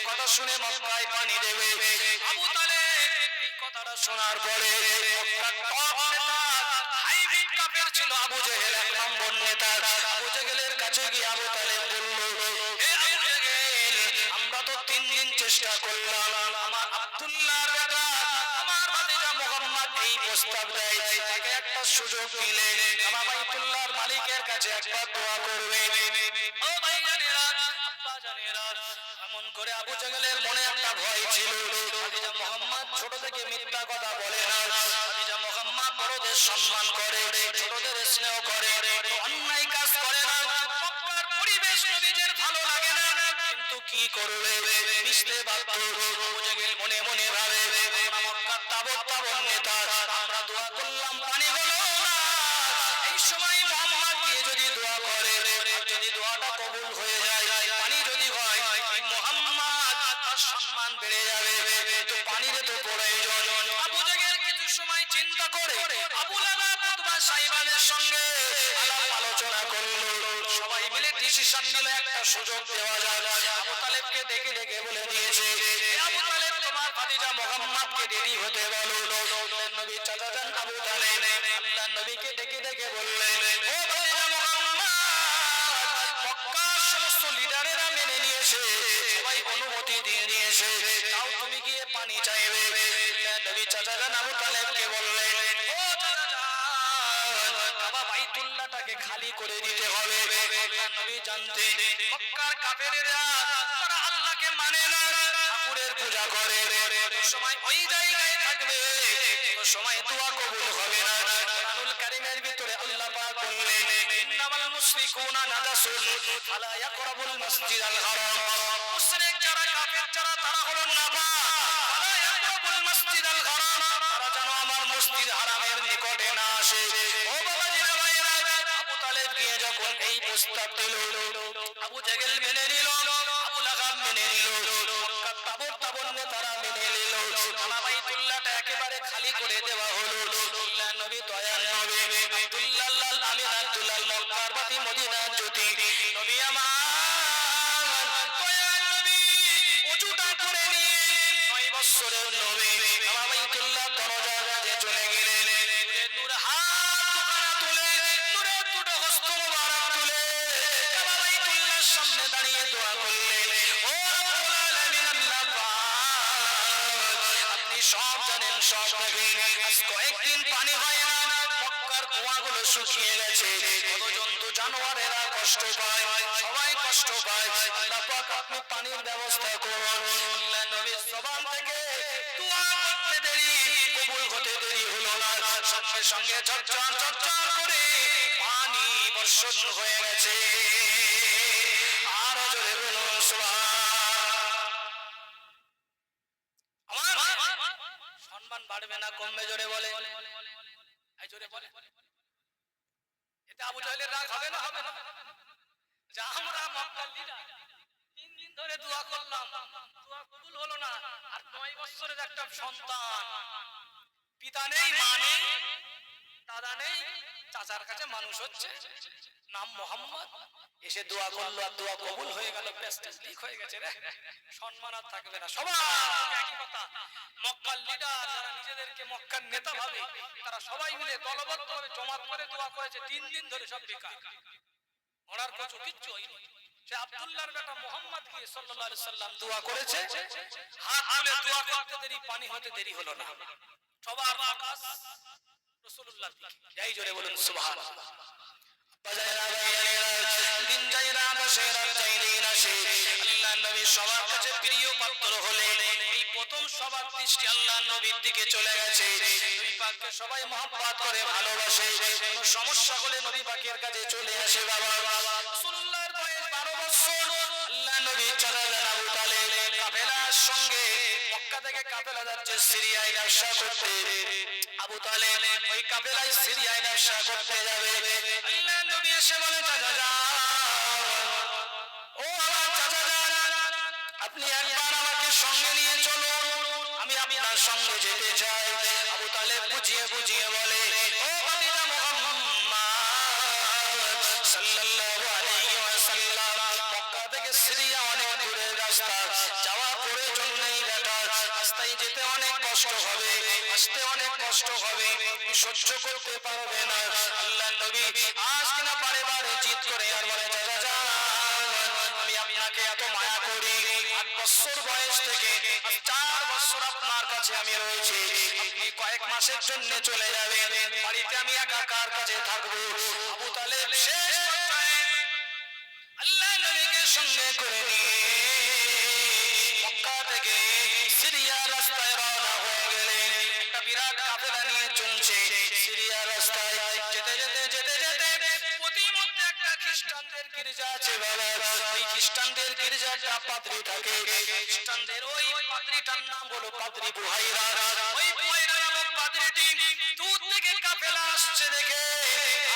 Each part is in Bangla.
কথা শুনে মক্কায় পানি দেবে। আবু তালেব এই কথাটা শোনার পরে মক্কার টপ নেতা হাইব্রিড কাফের ছিল আবু জেহেল, এক নম্বর নেতা। আবু জেহেলের কাছে গিয়ে আবু তালেব বলল, হে আবু জেহেল, আমরা তো 3 দিন চেষ্টা করলাম, আমার আব্দুল্লাহর বেটা আমার ভাতিজা মুহাম্মদ এই প্রস্তাব দেয় তাকে একটা সুযোগ দিলে আমার বাইতুল্লাহর মালিকের কাছে একবার দোয়া করবে। ও ভাইজানেরা, আব্বা জানেরা, এমন করে আবু জেহেলের মনে একটা ভয় ছিল। ভাতিজা মুহাম্মদ ছোট থেকে মিথ্যা কথা বলে না, ভাতিজা মুহাম্মদ বড়দের সম্মান করে, ছোটদের স্নেহ করে, অন্যায় কাজ করে না। মক্কার পরিবেশ নবীদের ভালো লাগে না, কিন্তু কি করবে, মিশতে বাধ্য। আবু জেহেল মনে মনে ভাবে, মক্কার তাবৎ তাবৎ নেতা, আমরা দোয়া করলাম পানি হলো না। এই সময় মুহাম্মদ দিয়ে যদি দোয়া করে, যদি দোয়াটা কবুল হয়ে যায়, পানি যদি হয়, মুহাম্মদ তার সম্মান বেড়ে যাবে, তো পানির তো প্রয়োজন। আবু জেহেল কিছু সময় চিন্তা করে আবু লাহাব উতবা সাইবানের সঙ্গে আলাপ আলোচনা করলো। সবাই মিলে ডিসিশন নিল একটা সুযোগ দেওয়া যায়। আবু তালেবকে ডেকে ডেকে বলে দিয়েছে, আবু তালেব তোমার ভাতিজা মুহাম্মদকে রেডি হতে বলো। নবীর চাচা যান আবু তালেব আল্লাহর নবীকে ডেকে ডেকে বললেন, ও ভাতিজা মুহাম্মদ, মক্কার সমস্ত লিডারেরা মেনে নিয়েছে, সবাই অনুমতি দিয়ে দিয়েছে, তাও তুমি গিয়ে পানি চাইবে। নবী চাচা যান আবু তালেবকে বললেন, ও চাচা যান, বাবা বাইতুল্লাহটাকে খালি করে দিতে হবে। আল্লাহর নবী জানতেন মক্কার কাফেরেরা তারা আল্লাহকে মানে না, ঠাকুরের পূজা করে, সময় ওই জায়গায় থাকবে, সময় দোয়া কবুল হবে না। কোরআনুল কারীমের ভিতরে আল্লাহ পাক বললেন, ইন্নামাল মুশরিকুনা নাজাসুন ফালা ইয়াকরাবুল মাসজিদাল হারাম। মুশরিক যারা, কাফের যারা, তারা হলো নাপাক, ফালা ইয়াকরাবুল মাসজিদাল হারাম, তারা যেন আমার মসজিদ হারামের নিকটে না আসে। ও বাবাজিরা ভাইরা, আবু তালেব গিয়ে যখন এই প্রস্তাব দিল, আবু জেহেল মেনে নিল, আবু লাহাব মেনে নিল, মক্কার তাবৎ তাবৎ নেতারা মেনে নিল। বাইতুল্লাহটা একেবারে খালি করে দেওয়া হলো। আল্লাহর নবী দয়ার নবী আব্দুল্লাহ লাল আমিন আব্দুল্লাহ মক্কার বাতি মদিনার জ্যোতি নবী আমার দয়ার নবী ওযুটা করে নিয়ে 9 বছরের নবী বাইতুল্লাহ দরজাতে চলে গেলেন। নূর হাত দুখানা তুলে, নূরের দুটো হস্ত মোবারক তুলে বাইতুল্লাহর সামনে দাঁড়িয়ে দোয়া করলেন, ও রব্বুল আলামিন, আল্লাহ আপনি সব জানেন, সব দেখেন, আজ কয়েকদিন পানি হয় না, মক্কার কুয়াগুলো শুকিয়ে গেছে, কত জন্তু জানোয়ারেরা কষ্ট পায়, সবাই কষ্ট পায়, আল্লাহ পাক আপনি পানির ব্যবস্থা করুন। আল্লাহ নবীর জবান থেকে দোয়া করতে দেরি, কবুল হতে দেরি হলো না, সঙ্গে সঙ্গে ঝরঝর ঝরঝর করে পানি বর্ষণ হয়ে গেছে। আরো জোরে বলুন সুবহান। সম্মান বাড়বে না কমবে? জোরে বলে, এই জোরে বলে। এতে আবু জাহেলের রাগ হবে না? হবে না? যে আমরা মক্কার লিডার 3 দিন ধরে দোয়া করলাম, দোয়া কবুল হলো না, আর 9 বছরের একটা সন্তান, পিতা নেই, মা নেই, দাদা নেই, চাচার কাছে মানুষ হচ্ছে, নাম মোহাম্মদ, এসে দোয়া করলো আর দোয়া কবুল হয়ে গেল, প্রেস্টিজ লিক হয়ে গেছে রে, সম্মান আর থাকবে না। সবাই একই কথা, মক্কার লিডার যারা নিজেদেরকে মক্কার নেতা ভাবে, তারা সবাই মিলে দলবদ্ধভাবে জমাত করে দোয়া করেছে 3 দিন ধরে, সব বেকার, ওনার কিছু কিচ্ছু হয়নি। সে আব্দুল্লাহর বেটা মুহাম্মদ কি সাল্লাল্লাহু আলাইহি সাল্লাম দোয়া করেছে, হাত তুলে দোয়া করতে দেরি, পানি হতে দেরি হলো না, সবার আকাশ রাসূলুল্লাহ দিকে। এই জোরে বলুন সুবহানাল্লাহ। দিন যাই রাত আসে, রাত যাই দিন আসে, আল্লাহর নবী সবার কাছে প্রিয় পাত্র হলেন। এই প্রথম সবার দৃষ্টি আল্লাহর নবীর দিকে চলে গেছে, নবী পাককে সবাই মহব্বত করে ভালোবাসে, কোনো সমস্যা হলে নবী পাকের কাছে চলে আসে। বাবা রাসূলুল্লাহর বয়স 12 বছর, আল্লাহর নবী চাচা যান আবু তালেব কাফেলার সঙ্গে, মক্কা থেকে কাফেলা যাচ্ছে সিরিয়ায় ব্যবসা করতে, আবু তালেব ওই কাফেলায় সিরিয়ায় ব্যবসা করতে যাবে। আল্লাহর নবী এসে বলে, চাচা যান, ও আমার চাচা যান, আপনি একবার আমাকে সঙ্গে নিয়ে চলুন, আমি আপনার সঙ্গে যেতে চাই। আবু তালেব বুঝিয়ে বুঝিয়ে বলে, ও ভাতিজা মুহাম্মদ সাল্লাল্লাহু আলাইহি ওয়াসাল্লাম, মক্কা থেকে থেকে সিরিয়া অনেক দূরের রাস্তা, যাওয়ার প্রয়োজন নেই বেটা, রাস্তায় যেতে অনেক কষ্ট হবে, আসতে অনেক কষ্ট হবে, সহ্য করতে পারবে না। আল্লাহ নবী আজ কিনা বারে বারে জিদ করে আর বলে, চাচা আমি আপনাকে এত মায়া করি, 8 বছর বয়স থেকে 4 বছর আপনার কাছে আমি রয়েছি, আপনি কয়েক মাসের জন্য চলে যাবেন, বাড়িতে আমি একা কার কাছে থাকবো? আবু তালেব শেষ পর্যায়ে আল্লাহ নবীকে সঙ্গে করে নিয়ে মক্কা থেকে সিরিয়া রাস্তায় রওনা হয়ে গেলেন। একটা বিরাট কাফেলা নিয়ে চলছে সিরিয়া রাস্তায়। যেতে যেতে যেতে যেতে প্রতিমধ্যে একটা খ্রিস্টানদের গির্জা আছে বাবা, ওই খ্রিস্টানদের গির্জাটা পাদ্রী থাকে, খ্রিস্টানদের ওই পাদ্রীটার নাম হলো পাদ্রী বুহাইরা। ওই বুহাইরা নামক পাদ্রীটি দূর থেকে কাফেলা আসছে দেখে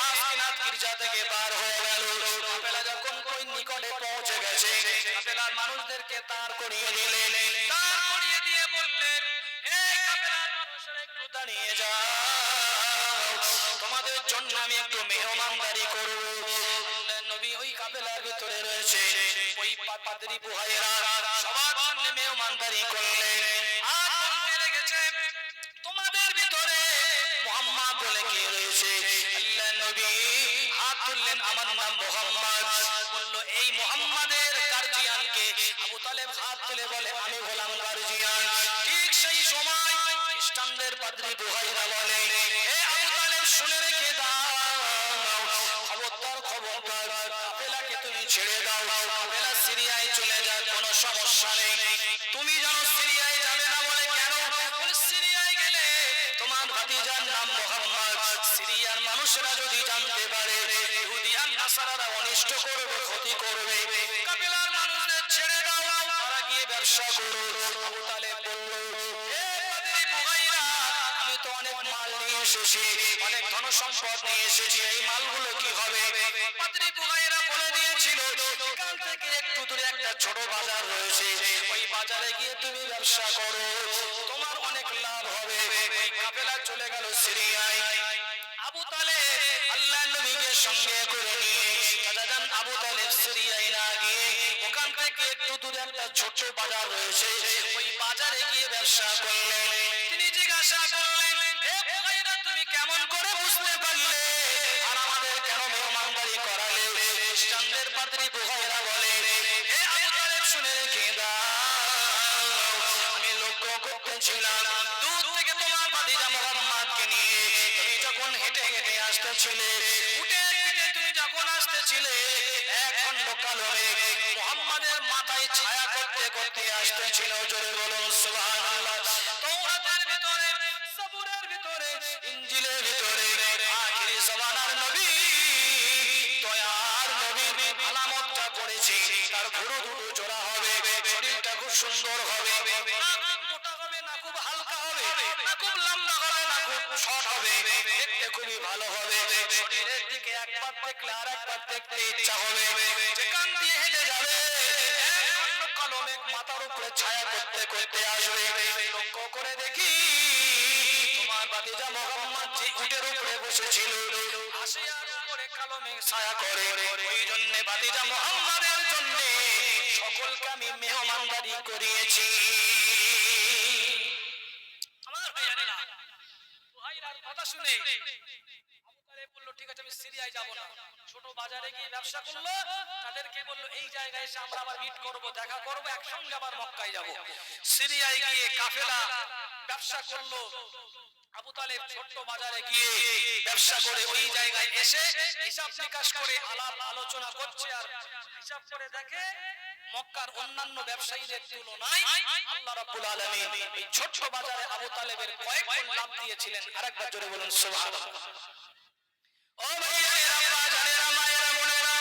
আসকিনাত গির্জা থেকে পার হয়ে গেল। কাফেলা যখন ওই নিকটে পৌঁছে গেছে, কাফেলার মানুষদেরকে দাঁড় করিয়ে দিলেন, দাঁড় করিয়ে দিয়ে বললেন, এই কাফেলার মানুষেরা একটু দাঁড়িয়ে যাও, তোমাদের জন্য আমি একটু মেহমানদারি করব। নবী ওই কাফেলার ভিতরে রয়েছে, ওই পাদ্রী বুহাইরা সবার জন্য মেহমানদারি করলেন। আর বলতে লেগেছে, তোমাদের ভিতরে মুহাম্মদ বলে কে রয়েছে? আল্লাহ নবী হাত তুললেন, আমার নাম মুহাম্মদ। বলল, এই মুহাম্মাদের গার্জিয়ানকে? আবু তালেব হাত তুলে বলে, আমি হলাম গার্জিয়ান। ঠিক সেই সময় খ্রিস্টানদের পাদ্রী বুহাইরা বলে, হে আবু তালেব শুনে রেখে দাও, খবরদার খবরদার, কাফেলাকে তুমি ছেড়ে দাও, কাফেলা সিরিয়ায় চলে যায়, কোনো সমস্যা নেই। তুমি জানো সিরিয়ায় যাবে না বলে কেন? বলে, সিরিয়ায় গেলে তোমার ভাতিজার নাম মুহাম্মদ, সিরিয়ার মানুষরা যদি জানতে পারে ইহুদি আর নাসারারা অনিষ্ট করবে, ক্ষতি করবে, কাফেলার মানুষদের ছেড়ে দাও, তারা গিয়ে ব্যবসা করো। আবু তালেব বলল, হে পাদ্রী বুহাইরা, আমি তো অনেক মাল নিয়ে এসেছি, অনেক ধন সম্পদ নিয়ে এসেছি, এই মালগুলো কি হবে? পাদ্রী বুহাইরা বলে দিয়েছিল, এখান থেকে একটু দূরে একটা ছোট বাজার রয়েছে, ওই বাজারে গিয়ে তুমি ব্যবসা করো, তোমার অনেক লাভ হবে। এই কাফেলা চলে গেল সিরিয়ায়। আবু তালেব আল্লাহ নবীকে সঙ্গে করে নিয়ে চাচাজান আবু তালেব সিরিয়ায় না গিয়ে ওখান থেকে একটু দূরে একটা ছোট বাজার রয়েছে, ওই বাজারে গিয়ে ব্যবসা করলেন। তিনি জিজ্ঞাসা করলেন, হে বুহাইরা, তুমি কেমন করে বুঝতে পারলে আর আমাদের কেন মেহমানদারি করালে? খ্রিস্টানদের পাদ্রী বুহাইরা বলে, হে আবু তালেব শুনে রেখে দাও, আমি লক্ষ্য করতেছিলাম দূর থেকে তোমার ভাতিজা মুহাম্মদকে নিয়ে তুমি যখন হেঁটে হেঁটে আসতেছিলে, উঠে পিঠে তুমি যখন আসতেছিলে, এক খণ্ড কালো মেঘ মুহাম্মাদের মাথায় ছায়া করতে করতে আসতেছিল। জোরে বলুন সুবহানাল্লাহ। তাওরাতের ভিতরে, zabুরের ভিতরে, ইনজিলের ভিতরে আখিরি জামানার নবী, দয়ার নবী আলামতটা পড়েছি, তার ভুরু দুটো জোড়া হবে, শরীরটা খুব সুন্দর হবে, না খুব মোটা হবে, না খুব হালকা হবে, না খুব লম্বা হবে, না খুব শর্ট হবে, দেখতে খুবই ভালো হবে। শরীরের দিকে একবার দেখলে আর একবার দেখতে ইচ্ছা হবে, যেখান দিয়ে হেঁটে যাবে এক খণ্ড কালো মেঘ মাথার উপরে ছায়া করতে করতে আসবে। লক্ষ্য করে দেখি তোমার ভাতিজা মুহাম্মদ যে উটের উপরে বসেছিল, আসিয়ার উপরে কালো মেঘ ছায়া করে। ওই জন্য ভাতিজা মুহাম্মাদের জন্য সকলকে আমি মেহমানদারি করিয়েছি। আমার ভাইয়েরা, বুহাইরার কথা শুনে আবু তালেব বলল, ঠিক আছে, আমি সিরিয়ায় যাব না। ছোট বাজারে গিয়ে ব্যবসা করলো, তাদেরকে বলল, এই জায়গায় এসে আমরা আবার মিট করব, দেখা করব, একসঙ্গে আবার মক্কায় যাব। সিরিয়ায় গিয়ে কাফেলা ব্যবসা করলো। আবু তালেব ছোট্ট বাজারে গিয়ে ব্যবসা করে ওই জায়গায় এসে হিসাব নিকাশ করে আলাপ আলোচনা করছে, আর হিসাব করে দেখে মক্কার অন্যান্য ব্যবসায়ীদের তুলনায় আল্লাহ রাব্বুল আলামিন এই ছোট্ট বাজারে আবু তালেবের কয়েক গুণ লাভ দিয়েছিলেন। আরেকবার জোরে বলুন সুবহানাল্লাহ। ও ভাইয়েরা, বাজারেরা, মায়েরা, বোনেরা,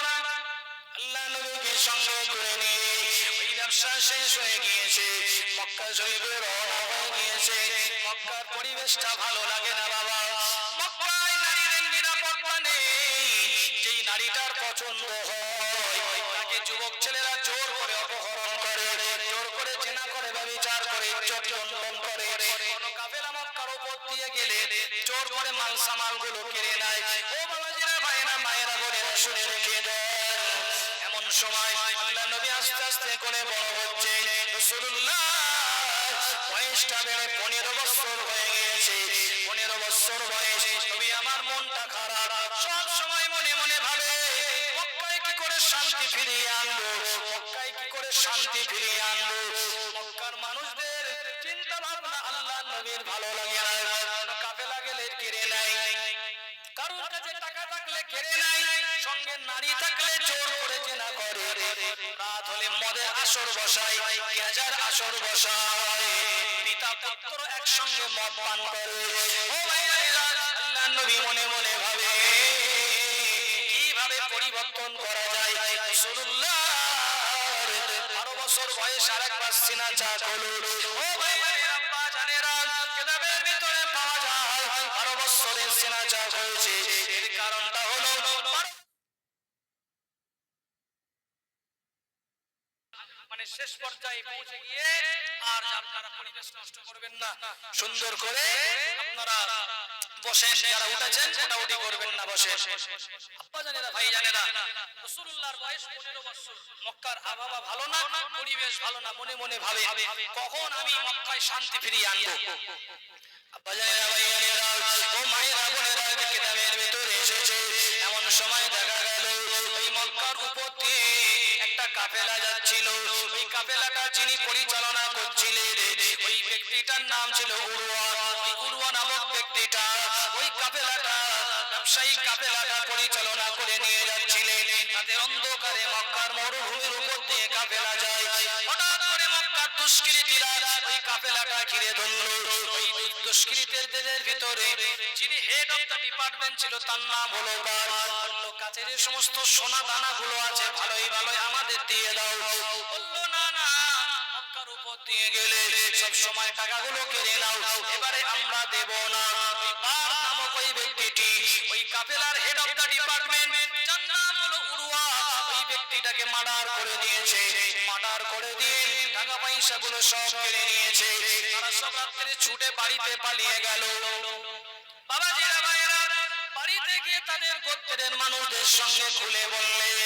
আল্লাহ নবীকে সঙ্গে করে নিয়ে ওই ব্যবসা শেষ হয়ে গিয়েছে, মক্কা শরীফে রওনা হয়ে গিয়েছে। মক্কার পরিবেশটা ভালো লাগে না বাবা, মক্কায় নারীদের নিরাপত্তা নেই। যেই নারীটার পছন্দ হয় তাকে যুবক ছেলেরা জোর করে অপহরণ করে, জোর করে জেনা করে, ব্যভিচার করে, ইজ্জত লুণ্ঠন করে। কোন কাফেলা মক্কার উপর দিয়ে গেলে জোর করে মাল সামানগুলো কেড়ে নেয়। ও বাবাজিরা, ভাইয়েরা, মায়েরা, বোনেরা, শুনে রেখে দেন, এমন সময় আল্লাহ নবী আস্তে আস্তে করে বড় হচ্ছে রাসূলুল্লাহ বয়সটা বেড়ে 15 বছর হয়ে গিয়েছে 15 বছর বয়স নবী আমার মনটা খারাপ সব সময় মনে মনে ভাবে মক্কায় কি করে শান্তি ফিরিয়ে আনবো মক্কায় কি করে শান্তি ফিরিয়ে আনবো মক্কার মানুষদের চিন্তা ভাবনা আল্লাহ নবীর ভালো লাগে না কাফেলা গেলে কেড়ে নেয় কারোর কাছে টাকা থাকলে কেড়ে নেয় সঙ্গে নারী থাকলে জোর করে জেনা করে রাত হলে মদের আসর বসায় গাঁজার আসর বসায় পিতা পুত্র একসঙ্গে মদ পান করে ও ভাইরা আল্লাহর নবী মনে মনে ভাবে কিভাবে পরিবর্তন করা যায় রাসূলুল্লাহ 12 বছর বয়স আরেকবার সিনা চাক হলো ও ভাইরা আব্বা জানেরা কিতাবের ভিতরে পাওয়া যায় 12 বছরের সিনা চাক হয়েছে এর কারণটা হলো মানে শেষ পর্যায়ে পৌঁছে গিয়ে আর আপনারা পরিবেশ নষ্ট করবেন না সুন্দর করে আপনারা বসেন যারা উঠেছেন ওটা করবেন না বসেন আব্বা জানেরা ভাই জানেরা রাসূলুল্লাহর বয়স 15 বছর মক্কার আবহাওয়া ভালো না পরিবেশ ভালো না মনে মনে ভাবে কখন আমি মক্কায় শান্তি ফিরিয়ে আনবো আব্বা জানেরা ভাই জানেরা ও মায়েরা বোনেরা কিতাবের ভিতরে এসেছে এমন সময় দেখা গেল ওই মক্কার উপর দিয়ে একটা কাফেলা যাচ্ছিল ওই কাফেলাটা যিনি পরিচালনা করছিলেন ওই ব্যক্তিটার নাম ছিল উরওয়া ওই উরওয়া নামক ব্যক্তিটা ওই কাফেলাটা ব্যবসায়িক কাফেলাটা পরিচালনা করে নিয়ে যাচ্ছিলেন তাদের অন্ধকারে মক্কার মরুভূমির উপর দিয়ে কাফেলা যায় হঠাৎ করে মক্কার দুষ্কৃতীরা ওই কাফেলাটা ঘিরে ধরলো ওই দুষ্কৃতীদের ভিতরে যিনি হেড অফ দ্য ডিপার্টমেন্ট ছিল তার নাম হলো বলল কাছে যে সমস্ত সোনা দানাগুলো আছে ভালোই ভালোই আমাদের দিয়ে দাও বলল না না মক্কার উপর দিয়ে গেলে সব সময় টাকাগুলো কেড়ে নাও এবারে আমরা দেব না বার নামক ওই ব্যক্তিটি ওই কাফেলার হেড অফ দ্য ডিপার্টমেন্ট যার নাম হলো উরওয়া ওই ব্যক্তিটাকে মার্ডার করে দিয়েছে মার্ডার করে দিয়ে টাকা পয়সাগুলো সব কেড়ে নিয়েছে তারা সব রাত্রে ছুটে বাড়িতে পালিয়ে গেল বাবাজিরা ভাইরা বাড়িতে গিয়ে তাদের গোত্রের মানুষদের সঙ্গে খুলে বললেন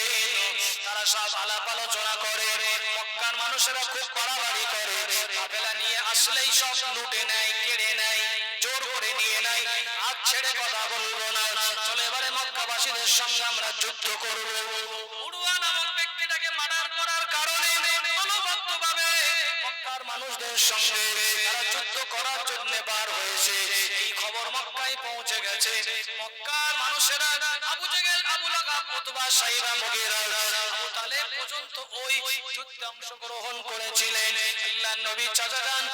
তারা সব আলাপ আলোচনা করে মক্কার মানুষেরা খুব বাড়াবাড়ি করে কাফেলা নিয়ে আসলেই সব লুটে নেয় কেড়ে নেয় জোর করে নিয়ে নেয় আজ ছেড়ে কথা বলবো না চলে এবারে মক্কাবাসীদের সঙ্গে আমরা যুদ্ধ করব উরওয়া নামক ব্যক্তিটাকে মার্ডার করার কারণে দলবদ্ধভাবে মক্কার মানুষদের সঙ্গে তারা যুদ্ধ করার জন্য বার হয়েছে এই খবর মক্কায় পৌঁছে গেছে মক্কার মানুষেরা আবু জেহেল আবু লাহাব উতবা সাইবা মুগীরা আবু তালেব পর্যন্ত ওই যুদ্ধে অংশগ্রহণ করেছিলেন আল্লাহর নবী চাচাজান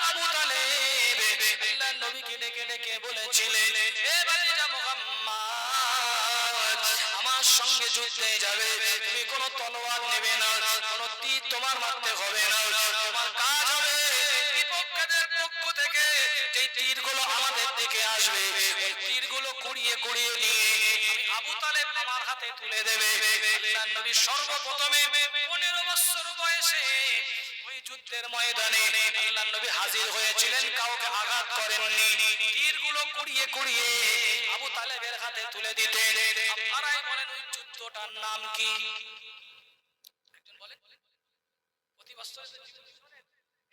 আবু তালেব আল্লাহর নবীকে ডেকে ডেকে বলেছিলেন হে ভাতিজা মুহাম্মদ আমার সঙ্গে যুদ্ধে যাবে তুমি কোনো তলোয়ার নেবে না কোনো তীর তোমার মারতে হবে না তোমার কাজ হবে বিপক্ষের পক্ষ থেকে যেই তীরগুলো আমাদের দিকে আসবে এই তীরগুলো কুড়িয়ে কুড়িয়ে নিয়ে আবু তালেব আমার হাতে তুলে দেবে আল্লাহর নবী সর্বপ্রথমে 15 বছর বয়সে ওই যুদ্ধের ময়দানে আল্লাহর নবী হাজির হয়েছিলেন কাউকে আঘাত করেননি তীরগুলো কুড়িয়ে কুড়িয়ে আবু তালেবের হাতে তুলে দিতেন আপনারাই বলেন ওই যুদ্ধটার নাম কি একজন বলেন প্রতি বছর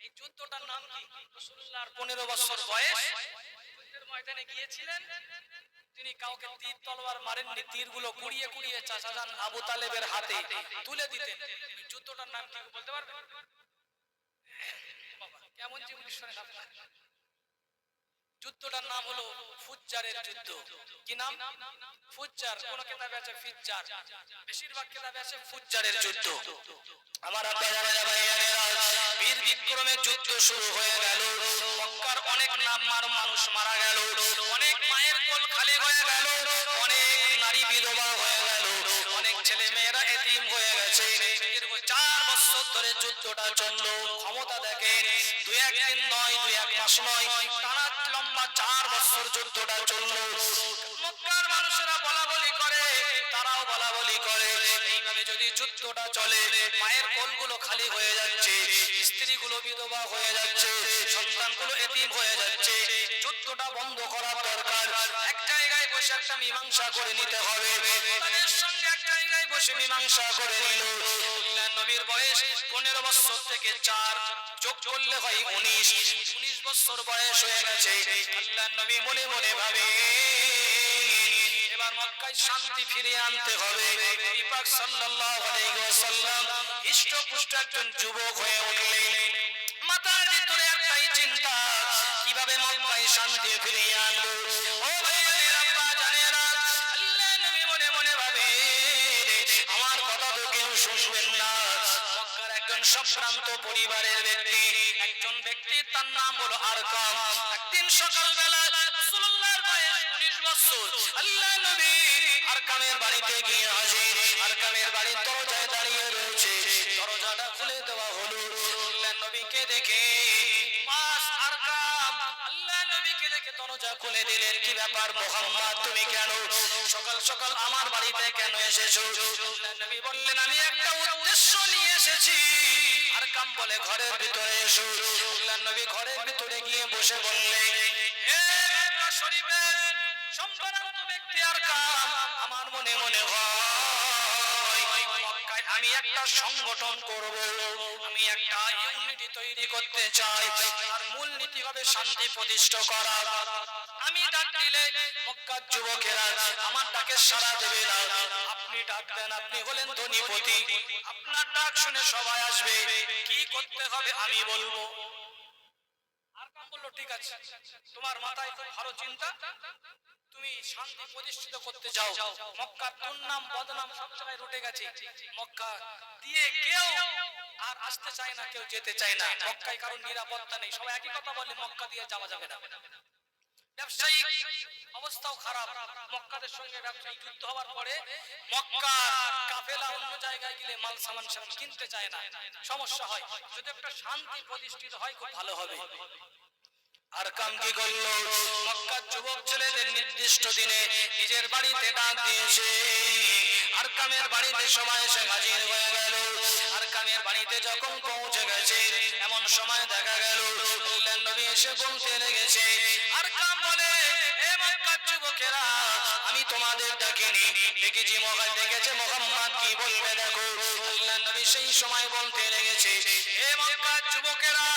এই যুদ্ধটার নাম কি রাসূলুল্লাহর 15 বছর বয়স যুদ্ধের ময়দানে গিয়েছিলেন তিনি কাউকে তীর তলোয়ার মারেননি তীরগুলো কুড়িয়ে কুড়িয়ে চাচাজান আবু তালেবের হাতে তুলে দিতেন এই যুদ্ধটার নাম কি বলতে পারবেন বাবা কেমন জীবন শুনেন আপনারা যুদ্ধটার নাম হলো ফুজ্জারের যুদ্ধ কি নাম ফুজ্জার কোন কিতাবে আছে ফিজ্জার বেশিরভাগ কিতাবে আছে ফুজ্জারের যুদ্ধ আমার আব্বা জানেরা ভাইয়ারা বীর বিক্রমে যুদ্ধ শুরু হয়ে গেল মক্কার অনেক নামমার মানুষ মারা গেল অনেক মায়ের কোল খালি হয়ে গেল অনেক নারী বিধবা হয়ে গেল অনেক ছেলে মেয়েরা এতিম হয়ে গেছে 4 বছর ধরে যুদ্ধটা চললো ক্ষমতা দেখেন 2-1 দিন নয় 2-1 মাস নয় টানা লম্বা 4 বছর যুদ্ধটা চললো মক্কার মানুষেরা বলাবলি করে তারাও বলাবলি করে এইভাবে যদি যুদ্ধটা চলে মায়ের কোলগুলো খালি হয়ে যাচ্ছে স্ত্রীগুলো বিধবা হয়ে যাচ্ছে সন্তানগুলো এতিম হয়ে যাচ্ছে যুদ্ধটা বন্ধ করার দরকার এক জায়গায় বসে একটা মীমাংসা করে নিতে হবে তাদের সঙ্গে এক জায়গায় বসে মীমাংসা করে নিল। আল্লাহর নবীর বয়স 15 বছর থেকে 4 যোগ করলে হয় 19 বছর বয়স হয়ে গেছে। আল্লাহর নবী মনে মনে ভাবে এবার মক্কায় শান্তি ফিরিয়ে আনতে হবে। নবী পাক সাল্লাল্লাহু আলাইহি ওয়াসাল্লাম হৃষ্টপুষ্ট একজন যুবক হয়ে উঠলেন। মাথার ভিতরে একটাই চিন্তা, কিভাবে মক্কায় শান্তি ফিরিয়ে আনবো। ও ভাইয়েরা, আব্বা জানেরা, আল্লাহর নবী মনে মনে ভাবে আমার কথা তো কেউ শুনবেন না। মক্কার একজন সম্ভ্রান্ত পরিবারের ব্যক্তি, একজন ব্যক্তি, তার নাম হলো আরকাম। একদিন সকালবেলা রাসূলুল্লাহর বয়স 19 বছর, আল্লাহর নবী আরকামের বাড়িতে গিয়ে হাজির। আরকামের বাড়ির দরজায় দাঁড়িয়ে রয়েছে, দরজাটা খুলে দেওয়া হলো। আল্লাহর নবীকে দেখে পাস আরকাম আল্লাহর নবীকে দেখে দরজা খুলে দিলেন। কি ব্যাপার মুহাম্মদ, তুমি কেন সকাল সকাল আমার বাড়িতে কেন এসেছো? আল্লাহর নবী বললেন আমি একটা উদ্দেশ্য নিয়ে এসেছি। আরকাম বলে ঘরের ভিতরে এসো। আল্লাহর নবী ঘরের ভিতরে গিয়ে বসে বললেন, হে মক্কা শরীফের সম্ভ্রান্ত ব্যক্তি আরকাম, আমার মনে মনে হয় মক্কায় আমি একটা সংগঠন করব, আমি একটা ইউনিটি তৈরি করতে চাই। আর মূল নীতি হবে শান্তি প্রতিষ্ঠা করা। আমি ডাক দিলে মক্কার যুবকেরা আমার ডাকে সাড়া দেবে না। আপনি ডাকবেন, আপনি হলেন ধনীপতি, আপনার ডাক শুনে সবাই আসবে। কি করতে হবে আমি বলবো। আরকাম বলল ঠিক আছে, তোমার মাথায় খুব ভালো চিন্তা, তুমি শান্তি প্রতিষ্ঠিত করতে যাও। মক্কার দুর্নাম বদনাম সব জায়গায় রটে গেছে। মক্কা দিয়ে কেউ আর আসতে চায় না, কেউ যেতে চায় না। মক্কায় কারণ নিরাপত্তা নেই, সবাই একই কথা বলে মক্কা দিয়ে যাওয়া যাবে না। ব্যবসায়িক অবস্থাও খারাপ। মক্কাদের সঙ্গে ব্যবসায়িক যুদ্ধ হওয়ার পরে মক্কার কাফেলা অন্য জায়গায় গেলে মাল সামান কিনতে চায় না, সমস্যা হয়। যদি একটা শান্তি প্রতিষ্ঠিত হয় খুব ভালো হবে। আরকাম কি করলো, মক্কার যুবক ছেলেদের নির্দিষ্ট দিনে নিজের বাড়িতে ডাক দিয়েছে। আরকামের বাড়িতে সবাই এসে হাজির হয়ে গেল। আরকামের বাড়িতে যখন পৌঁছে গেছে, এমন সময় দেখা গেল আল্লাহর নবী এসে বলতে লেগেছে। আরকাম বলে, হে মক্কার যুবকেরা, আমি তোমাদের ডাকিনি, ডেকেছি ডেকেছে মুহাম্মদ, কি বলবে দেখো। আল্লাহর নবী সেই সময় বলতে লেগেছে, হে মক্কার যুবকেরা,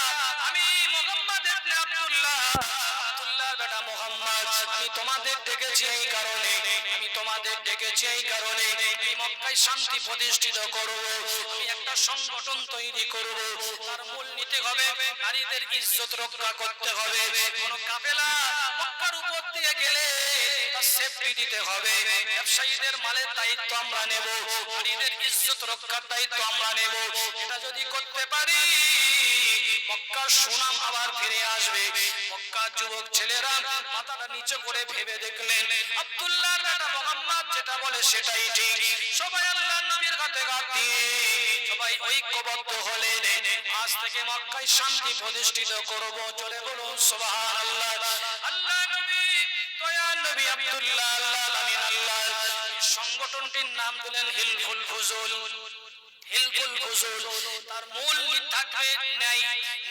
আমি মুহাম্মদ ইবনে আব্দুল্লাহর বেটা মুহাম্মদ, আমি তোমাদের ডেকেছি এই কারণে, আমি তোমাদের ডেকেছি এই কারণে এই মক্কায় শান্তি প্রতিষ্ঠিত করব। আমি একটা সংগঠন তৈরি করব। তার মূল নীতি হবে নারীদের ইজ্জত রক্ষা করতে হবে। কোন কাফেলা মক্কার উপর দিয়ে গেলে তার সেফটি দিতে হবে। ব্যবসায়ীদের মালের দায়িত্ব আমরা নেব, নারীদের ইজ্জত রক্ষার দায়িত্ব আমরা নেব। এটা যদি করতে পারি মক্কার সুনাম আবার ফিরে আসবে। মক্কার যুবক ছেলেরা মাথাটা নিচে করে ভেবে দেখলেন আব্দুল্লাহর বেটা মুহাম্মদ যেটা বলে সেটাই ঠিক। সবাই আল্লাহর নবীর হাতে হাত দিয়ে সবাই ঐক্যবদ্ধ হলেন। আজ থেকে মক্কায় শান্তি প্রতিষ্ঠিত করব। চলে বলুন সুবহানাল্লাহ। আল্লাহ নবী, দয়ার নবী আব্দুল্লাহ আল্লাহ আমিন আল্লাহ সংগঠনটির নাম দিলেন হিলফুল ফুজুল। হিলফুল ফুজুল তার মূল নীতি থাকবে ন্যায়,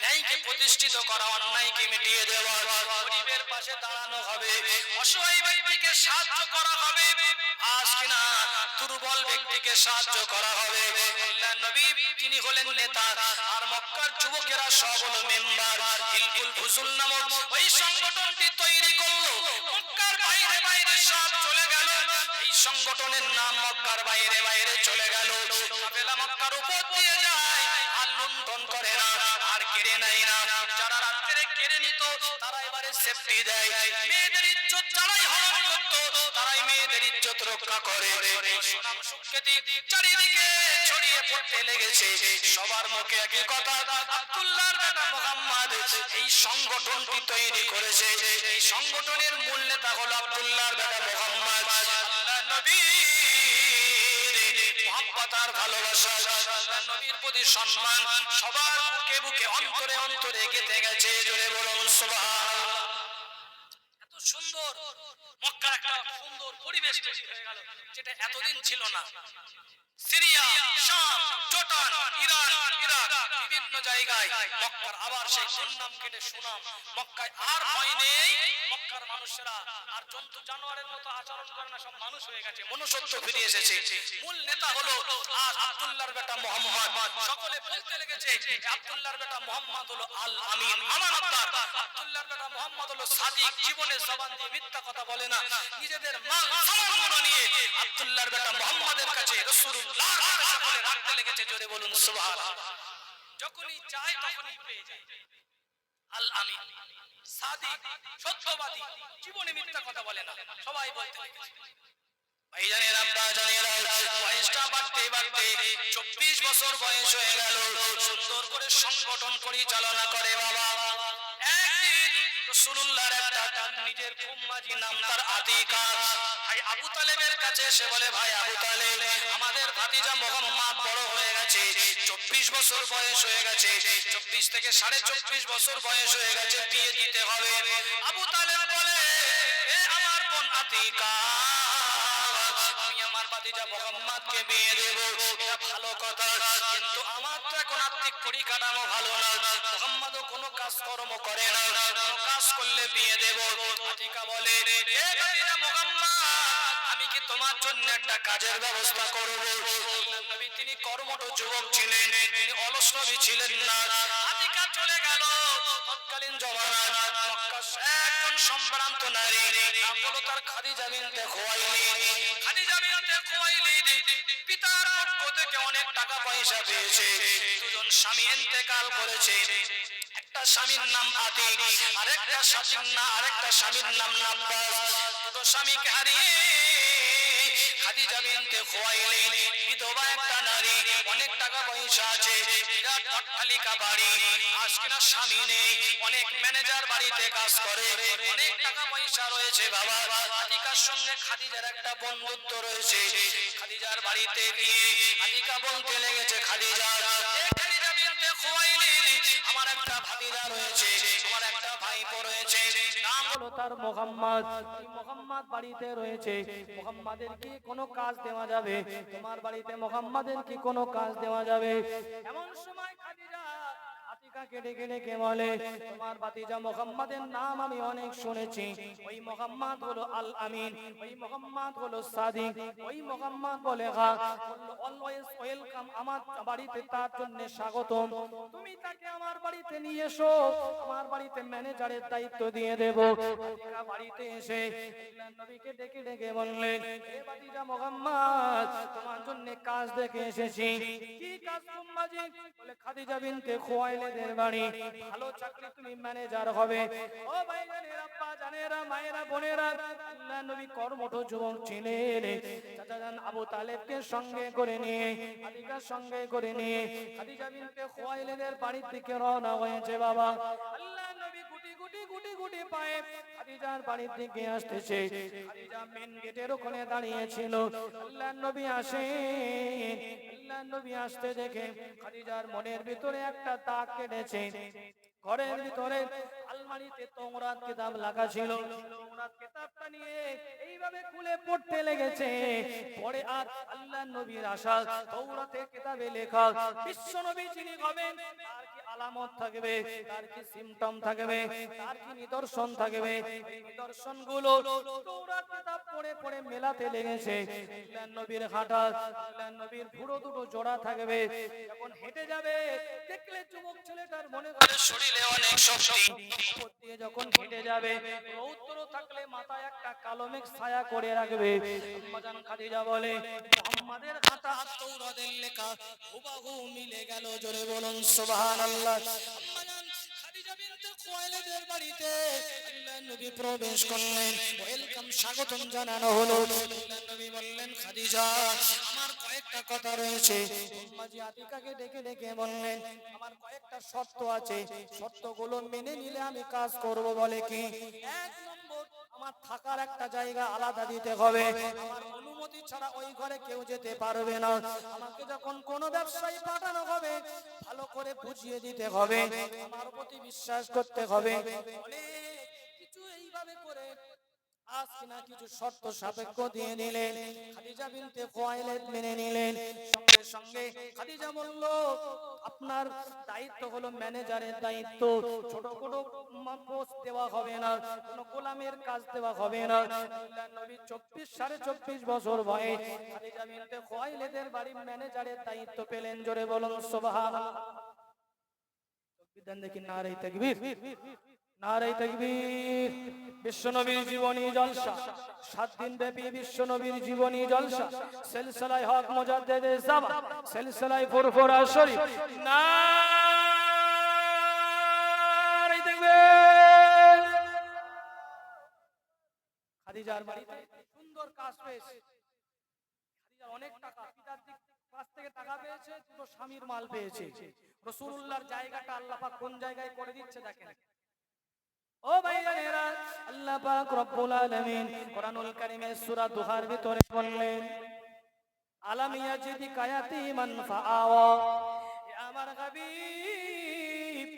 ন্যায়কে প্রতিষ্ঠিত করা, অন্যায়কে মিটিয়ে দেওয়া, গরিবের পাশে দাঁড়ানো হবে, অসহায় ব্যক্তিকে সাহায্য করা হবে, আজ কিনা দুর্বল ব্যক্তিকে সাহায্য করা হবে। আল্লাহর নবী তিনি হলেন নেতা, আর মক্কার যুবকেরা সব হলো মেম্বার। হিলফুল ফুজুল নামক ওই সংগঠনটি তৈরি করলো। মক্কার বাইরে বাইরে সব চলে গেল। এই সংগঠনের নাম মক্কার বাইরে বাইরে চলে গেল। কাফেলা মক্কার উপর দিয়ে যায়, আর লুণ্ঠন করে না, আর কেড়ে নেয় না। যারা রাত্রে কেড়ে নিত তারা এবারে সেফটি দেয়। মেয়েদের ইজ্জত যারাই হরণ করত তারাই মেয়েদের ইজ্জত রক্ষা করে। সুনাম সুখ্যাতি চারিদিকে ছড়িয়ে পড়তে লেগেছে। সবার মুখে একই কথা, আব্দুল্লাহর বেটা মুহাম্মদ এই সংগঠনটি তৈরি করেছে। এই সংগঠনের মূল নেতা হলো আব্দুল্লাহর বেটা মুহাম্মদ। আল্লাহর নবী মহব্বত আর ভালোবাসা, আল্লাহর নবীর প্রতি সম্মান সবার বুকে বুকে অন্তরে অন্তরে গেঁথে গেছে। জোরে বলুন সুবহানাল্লাহ। এত সুন্দর মক্কার একটা সুন্দর পরিবেশ তৈরি হয়ে গেল, যেটা এতদিন ছিল না। সিরিয়া, শাম, জর্ডান, ইরান, ইরাক বিভিন্ন জায়গায় মক্কার আবার সেই দুর্নাম কেটে সুনাম। মক্কায় আর ভয় নেই। এখনকার মানুষেরা আর জন্তু জানোয়ারের মতো আচরণ করে না, সব মানুষ হয়ে গেছে, মনুষ্যত্ব ফিরে এসেছে। মূল নেতা হলো আজ আব্দুল্লাহর বেটা মুহাম্মদ। সকলে বলতে লেগেছে আব্দুল্লাহর বেটা মুহাম্মদ হলো আল আমিন, আমানতদার। আব্দুল্লাহর বেটা মুহাম্মদ হলো সাদিক, জীবনে জবান দিয়ে মিথ্যা কথা বলে না। নিজেদের মাল সামানগুলো নিয়ে আব্দুল্লাহর বেটা মুহাম্মদের কাছে রাসূলুল্লাহর কাছে সকলে রাখতে লেগেছে। জোরে বলুন সুবহানাল্লাহ। যখনই চায় তখনই পেয়ে যায়। আল আমিন, সাদিক, সত্যবাদী, জীবনে মিথ্যা কথা বলে না, সবাই বলতে লেগেছে। ভাইজানেরা, বাজানেরা, বয়সটা বাড়তে বাড়তে 24 বছর বয়স হয়ে গেল। সুন্দর করে সংগঠন পরিচালনা করে বাবা। একদিন রাসূলুল্লাহর একটা নিজের ফুম্মাজি নাম তার আতিকা, ভাই আবু তালেবের কাছে এসে বলে, ভাই আবু তালেব, আমাদের ভাতিজা মুহাম্মদ বড় হয়ে গেছে, 24 বছর বয়স হয়ে গেছে, 24 থেকে 24.5 বছর বয়স হয়ে গেছে, বিয়ে দিতে হবে। আবু তালেব বলে, এ আমার বোন আতিকা, ভাতিজা মুহাম্মদকে বিয়ে দেব, এটা ভালো কথা, কিন্তু আমার তো এখন আর্থিক পরিকাঠামো ভালো না, মুহাম্মদও কোনো কাজ কর্ম করে না, কোনো কাজ করলে বিয়ে দেব। আতিকা বলে, এ ভাতিজা মুহাম্মদ, আমি কি তোমার জন্য একটা কাজের ব্যবস্থা করব? নবী তিনি কর্মঠ যুবক ছিলেন, তিনি অলস নবী ছিলেন না। আতিকা চলে গেল। তৎকালীন জমানায় মক্কার একজন সম্ভ্রান্ত নারী, নাম হলো তার খাদিজা বিনতে খুয়াইলিদ। খাদিজা বিনতে খুয়াইলিদ পিতার পক্ষ থেকে অনেক টাকা পয়সা পেয়েছে। দুজন স্বামী ইন্তেকাল করেছে। একটা স্বামীর নাম আতিক, আরেকটা স্বামীর নাম নাব্বাস। দুটো স্বামীকে হারিয়ে খাদিজা বিনতে খুয়াইলিদ বিধবা একটা নারী, অনেক টাকা পয়সা আছে, বিরাট অট্টালিকা বাড়ি, আজ কিনা স্বামী নেই, অনেক ম্যানেজার বাড়িতে কাজ করে, অনেক টাকা পয়সা রয়েছে বাবা। আতিকার সঙ্গে খাদিজার একটা বন্ধুত্ব রয়েছে। খাদিজার বাড়িতে গিয়ে আতিকা বলতে লেগেছে, খাদিজা, খাদিজা বিনতে খুয়াইলিদ, আমার একটা ভাতিজা রয়েছে, আমার একটা ভাইপো রয়েছে, নাম হলো তার মুহাম্মদ। মুহাম্মদ বাড়িতে রয়েছে, মুহাম্মাদের কি কোনো কাজ দেওয়া যাবে? তোমার বাড়িতে মুহাম্মাদের কি কোনো কাজ দেওয়া যাবে? এমন সময় খাদিজা আতিকাকে ডেকে ডেকে বলে, তোমার ভাতিজা মুহাম্মাদের নাম আমি অনেক শুনেছি, ওই মুহাম্মদ হলো আল আমিন, ওই মুহাম্মদ হলো সাদিক, ওই মুহাম্মদ বলে অলওয়েজ ওয়েলকাম, আমার বাড়িতে তার জন্য স্বাগতম, তুমি তাকে আমার বাড়িতে নিয়ে এসো, আমার বাড়িতে ম্যানেজারের দায়িত্ব দিয়ে দেব। আতিকা বাড়িতে এসে নবীকে ডেকে ডেকে বললেন, এ ভাতিজা মুহাম্মদ, তোমার জন্য কাজ দেখে এসেছি। কি কাজ ফুম্মাজি? বলে, খাদিজা বিনতে খুয়াইলিদের বাড়ি, ভালো চাকরি, তুমি ম্যানেজার হবে। ও ভাইজানেরা, আব্বা জানেরা, মায়েরা, বোনেরা, আল্লাহর নবী কর্মঠ যুবক ছিলেন। চাচা জান আবু তালেবকে সঙ্গে করে নিয়ে, আতিকার সঙ্গে করে নিয়ে খাদিজা বিনতে খুয়াইলিদের বাড়ির দিকে রওনা হয়েছে বাবা। আল্লাহর নবী গুটি গুটি গুটি গুটি পায়ে খাদিজার বাড়ির দিকে আসতেছে। খাদিজা মেন গেটের ওখানে দাঁড়িয়ে ছিল। আল্লাহর নবী আসেন। আল্লাহর নবী আসতে দেখে খাদিজার মনের ভিতরে একটা দাগ কেটেছে। ঘরের ভিতরে আলমারিতে তওরাত কিতাব লাগা ছিল, তওরাত কিতাবটা নিয়ে এইভাবে খুলে পড়তে লেগেছে। পরে আর আল্লাহর নবীর আশা, তওরাতের কিতাবে লেখা বিশ্ব নবী যিনি হবেন তার কি আলামত থাকবে, তার কি সিম্পটম থাকবে, তার কি নিদর্শন থাকবে, এই নিদর্শনগুলো তওরাত কিতাব পড়ে পড়ে মেলাতে লেগেছে। আল্লাহর নবীর হাঁটা, আল্লাহর নবীর ভুরু দুটো জোড়া থাকবে, যখন হেঁটে যাবে দেখলে যুবক ছেলেটার মনে করে শরীরে অনেক শক্তি, দিয়ে যখন হেঁটে যাবে রৌদ্র থাকলে মাথায় একটা কালো মেঘ ছায়া করে রাখবে। আম্মা জান খাদিজা বলে, মুহাম্মাদের হাঁটা আর তওরাতের লেখা হুবহু মিলে গেল। জোরে বলুন সুবহানাল্লাহ। আম্মা জান খাদিজা বিনতে খুয়াইলিদের বাড়িতে আল্লাহর নবী প্রবেশ করলেন। ওয়েলকাম, স্বাগতম জানানো হলো। আল্লাহর নবী বললেন, খাদিজা, আমার কয়েকটা কথা রয়েছে। উম্মাজি আতিকাকে ডেকে ডেকে বললেন, আমার কয়েকটা শর্ত আছে, শর্তগুলো মেনে নিলে আমি কাজ করব। বলে কি? এক নম্বর, আমার থাকার একটা জায়গা আলাদা দিতে হবে, আমার অনুমতি ছাড়া ওই ঘরে কেউ যেতে পারবে না। আমাকে যখন কোনো ব্যবসায়ী পাঠানো হবে ভালো করে বুঝিয়ে দিতে হবে, আমার প্রতি বিশ্বাস করতে হবে। অনেক কিছু এইভাবে করে আজ কিনা কিছু শর্ত সাপেক্ষ দিয়ে দিলেন। খাদিজা বিনতে খুয়াইলিদ মেনে নিলেন। সঙ্গে সঙ্গে খাদিজা বলল, আপনার দায়িত্ব হলো ম্যানেজারের দায়িত্ব, ছোট ছোট পোস্ট দেওয়া হবে না, কোনো গোলামের কাজ দেওয়া হবে না। আল্লাহর নবী 24 বছর বয়স খাদিজা বিনতে খুয়াইলিদের বাড়ির ম্যানেজারের দায়িত্ব পেলেন। জোরে বলুন সুবহানাল্লাহ। বিধান দেখি নারে তাকবীর, নারে তাকবীর। বিশ্বনবীর জীবনী জলসা, 7 দিন ব্যাপী বিশ্বনবীর জীবনী জলসা, সিলসিলায়ে হক মুজাদ্দিদে জামান, সিলসিলায়ে ফুরফুরা শরীফ। নারে তাকবীর। খাদিজার বাড়িতে সুন্দর কাজ পেয়েছে। খাদিজা অনেক টাকা, পিতার কাছ থেকে টাকা পেয়েছে, দুটো স্বামীর মাল পেয়েছে। রাসূলুল্লাহর জায়গাটা আল্লাহ পাক কোন জায়গায় করে দিচ্ছে দেখেন। ও ভাইজানেরা, আল্লাহ পাক রব্বুল আলামিন কোরআনুল কারীমের সূরা দুহার ভিতরে বললেন, আলাম ইয়াজিদিকা ইয়াতীমান ফাআওয়া। আমার হাবিব,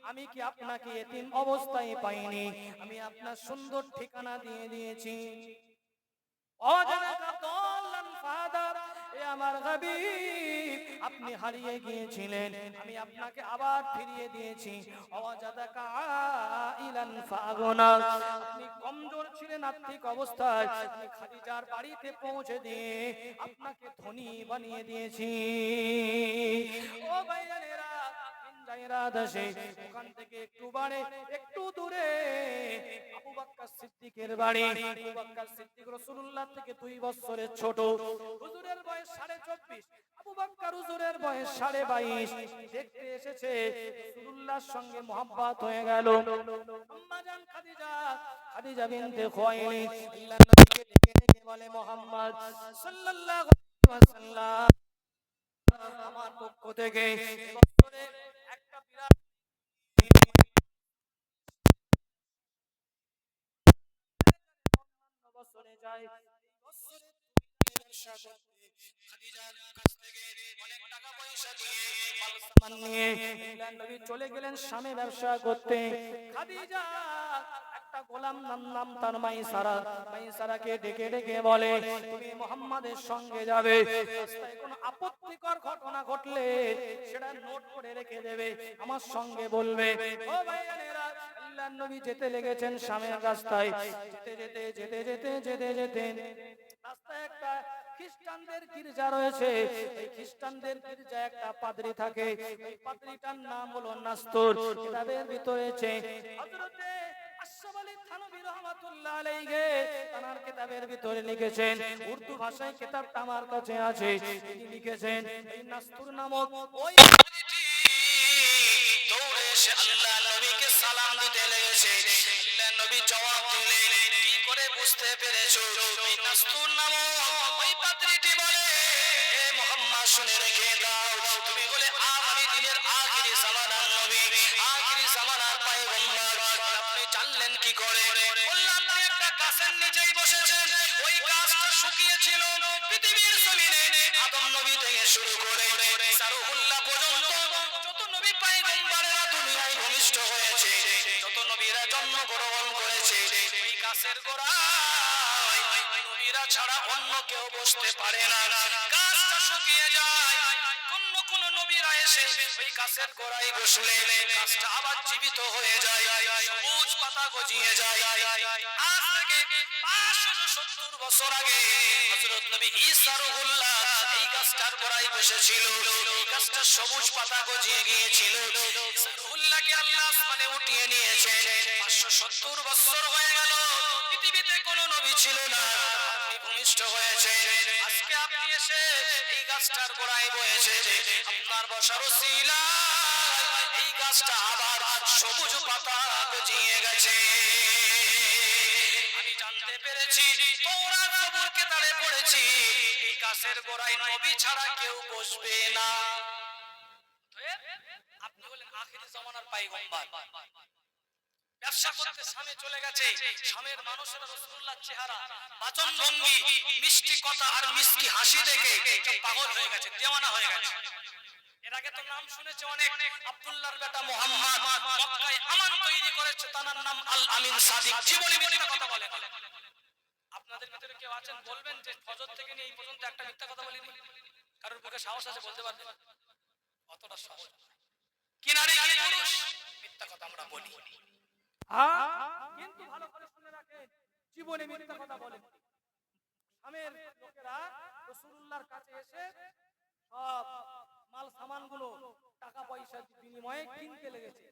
আমি কি আপনাকে এতিম অবস্থায় পাইনি? আমি আপনার সুন্দর ঠিকানা দিয়ে দিয়েছি। আমার হাবিব, আপনি হারিয়ে গিয়েছিলেন, আমি আপনাকে আবার ফিরিয়ে দিয়েছি। আপনি কমজোর ছিলেন আর্থিক অবস্থায়, আমি খাদিজার বাড়িতে পৌঁছে দিয়ে আপনাকে ধনী বানিয়ে দিয়েছি। ও ভাইজানেরা, ওখান থেকে একটু বাড়ে, একটু দূরে আবু বকর সিদ্দিকের বাড়ি। আবু বকর সিদ্দিক রাসূলুল্লাহ থেকে 2 বছরের ছোট। হুজুরের বয়স 24.5, আবু বকর হুজুরের বয়স 22.5। দেখতে এসেছে, রাসূলুল্লাহর সঙ্গে মহব্বত হয়ে গেল। আম্মা জান খাদিজা, খাদিজা বিনতে খুয়াইলিদ আল্লাহর নবীকে ডেকে ডেকে বলে, মুহাম্মদ সাল্লাল্লাহু আলাইহি ওয়াসাল্লাম, আমার পক্ষ থেকে বছরে একটা বিরাট বছরে যায়। বছরে ব্যবসা করতে খাদিজার কাছ থেকে অনেক টাকা পয়সা দিয়ে মাল সামান নিয়ে আল্লাহর নবী চলে গেলেন শামে ব্যবসা করতে। খাদিজা একটা গোলাম নাম তার মাইসারা, মাইসারাকে ডেকে ডেকে বলে, তুমি মুহাম্মাদের সঙ্গে যাবে, রাস্তায় কোনো আপত্তিকর ঘটনা ঘটলে সেটা নোট করে রেখে দেবে, আমার সঙ্গে বলবে। ও ভাইয়ানেরা, আল্লাহর নবী যেতে লেগেছেন শামের রাস্তায়। যেতে যেতে যেতে যেতে যেতে যেতে রাস্তায় একটা খ্রিস্টানদের গির্জা রয়েছে। এই খ্রিস্টানদের গির্জায় একটা পাদ্রী থাকে, এই পাদ্রীটার নাম হলো নাস্তুর। কিতাবের ভিতরে আছে হযরতে আশরাফ আলী থানভী রাহমাতুল্লাহ আলাইহি তার কিতাবের ভিতরে লিখেছেন, উর্দু ভাষায় কিতাবটা আমার কাছে আছে। তিনি লিখেছেন, এই নাস্তুর নামক ওই পাদ্রীটি দৌড়ে এসে আল্লাহ নবীকে সালাম দিতে লেগেছে। আল্লাহ নবী জবাব দিলেন, কি করে বুঝতে পেরেছো? এই নাস্তুর নামক ওই পাদ্রীটি বলে, হে মুহাম্মদ শুনে রেখে দাও, তুমি বলে আগামী দিনের আখিরি জামানার নবী, আখিরি জামানার পয়গম্বর। আপনি জানলেন কি করে? বললাম, আপনি একটা গাছের নিচেই বসেছেন, ওই গাছটা শুকিয়েছিল। পৃথিবীর জমিনে আদম নবী থেকে শুরু করে সারুহুল্লাহ পর্যন্ত যত নবী পয়গম্বরেরা দুনিয়ায় ভূমিষ্ঠ হয়েছে, যত নবীরা জন্মগ্রহণ করেছে, ওই গাছের গোড়ায় নবীরা ছাড়া অন্য কেউ বসতে পারে না। গাছটা শুকিয়ে যায়, অন্য কোন নবীরা এসে ওই গাছের গোড়ায় বসলে গাছটা আবার জীবিত হয়ে যায়, সবুজ পাতা গজিয়ে যায়। আজ থেকে 570 বছর আগে হযরত নবী ঈসা রূহুল্লাহ এই গাছটার গোড়ায় বসেছিল। এই গাছটা সবুজ পাতা গজিয়ে গিয়েছিল। ঈসা রূহুল্লাহকে আল্লাহ আসমানে উঠিয়ে নিয়েছেন। 570 বছর হয়ে গেল, পৃথিবীতে কোনো নবী ছিল না, আপনি ভূমিষ্ঠ হয়েছেন। আজকে আপনি এসে এই গাছটার গোড়ায় বসেছে, আপনার বসার উসিলায় এই গাছটা আবার সবুজ পাতা গজিয়ে গেছে। আমি জানতে পেরেছি, তওরাত জবুর কিতাবে পড়েছি, এই গাছের গোড়ায় নবী ছাড়া কেউ বসবে না। আপনি বলেন আখিরি জামানার পয়গম্বর, ব্যবসা করতে শামে চলে গেছে। শামের মানুষের রাসূলুল্লাহর চেহারা, বাচন ভঙ্গি, মিষ্টি কথা আর মিষ্টি হাসি দেখে পাগল হয়ে গেছে, দেওয়ানা হয়ে গেছে। এর আগে তো নাম শুনেছে অনেক, আব্দুল্লাহর বেটা মুহাম্মদ মক্কায় আমান তৈরি করেছে, তার নাম আল আমিন সাদিক। জীবনী কথা বলে আপনাদের ভিতরে কেউ আছেন বলবেন যে ফজর থেকে নিয়ে এই পর্যন্ত একটা মিথ্যা কথা বলিনি? কারোর বুকে সাহস আছে বলতে পারবেন? অতটা সহজ কি নারী কি পুরুষ মিথ্যা কথা আমরা বলি, কিন্তু ভালো করে শুনে রাখেন, জীবনে মিথ্যা কথা বলেন। আমের লোকেরা রাসূলুল্লাহর কাছে এসে সব মাল সামানগুলো টাকা পয়সার বিনিময়ে কিনতে লেগেছে।